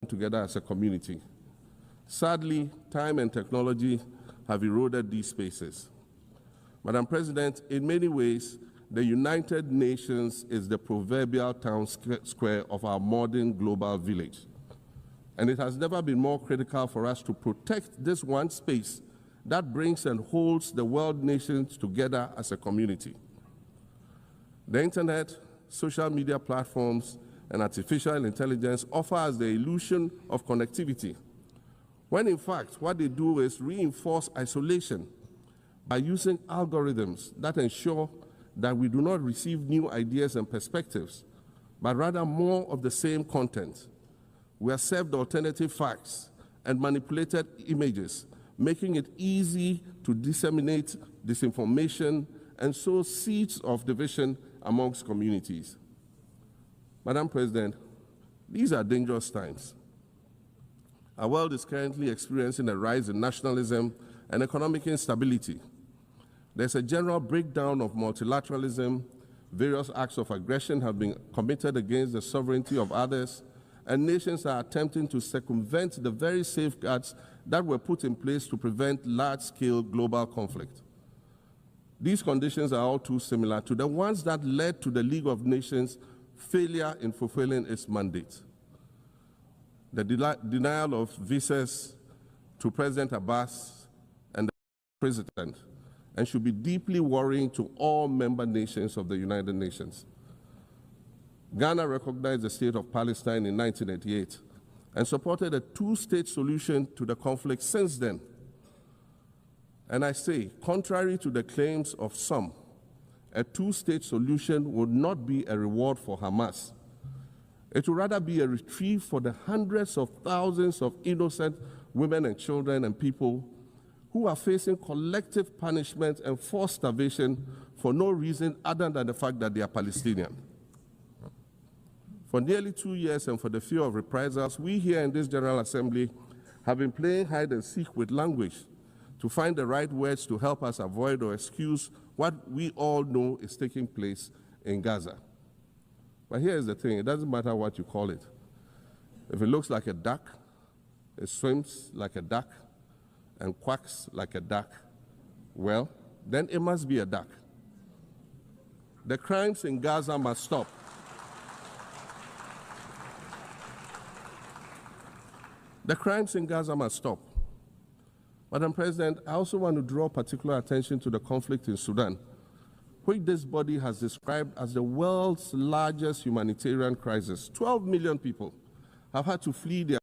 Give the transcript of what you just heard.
together as a community. Sadly, time and technology have eroded these spaces. Madam President, in many ways, the United Nations is the proverbial town square of our modern global village. And it has never been more critical for us to protect this one space that brings and holds the world nations together as a community. The internet, social media platforms, and artificial intelligence offer us the illusion of connectivity, when in fact what they do is reinforce isolation by using algorithms that ensure that we do not receive new ideas and perspectives, but rather more of the same content. We are served alternative facts and manipulated images, making it easy to disseminate disinformation and sow seeds of division amongst communities. Madam President, these are dangerous times. Our world is currently experiencing a rise in nationalism and economic instability. There's a general breakdown of multilateralism. Various acts of aggression have been committed against the sovereignty of others, and nations are attempting to circumvent the very safeguards that were put in place to prevent large-scale global conflict. These conditions are all too similar to the ones that led to the League of Nations' failure in fulfilling its mandate. The denial of visas to President Abbas and the President, and should be deeply worrying to all member nations of the United Nations. Ghana recognized the state of Palestine in 1988 and supported a two-state solution to the conflict since then. And I say, contrary to the claims of some, a two-state solution would not be a reward for Hamas. It would rather be a reprieve for the hundreds of thousands of innocent women and children and people who are facing collective punishment and forced starvation for no reason other than the fact that they are Palestinian. For nearly 2 years and for the fear of reprisals, we here in this General Assembly have been playing hide and seek with language to find the right words to help us avoid or excuse what we all know is taking place in Gaza. But here's the thing, it doesn't matter what you call it. If it looks like a duck, it swims like a duck, and quacks like a duck, well, then it must be a duck. The crimes in Gaza must stop. The crimes in Gaza must stop. Madam President, I also want to draw particular attention to the conflict in Sudan, which this body has described as the world's largest humanitarian crisis. 12 million people have had to flee their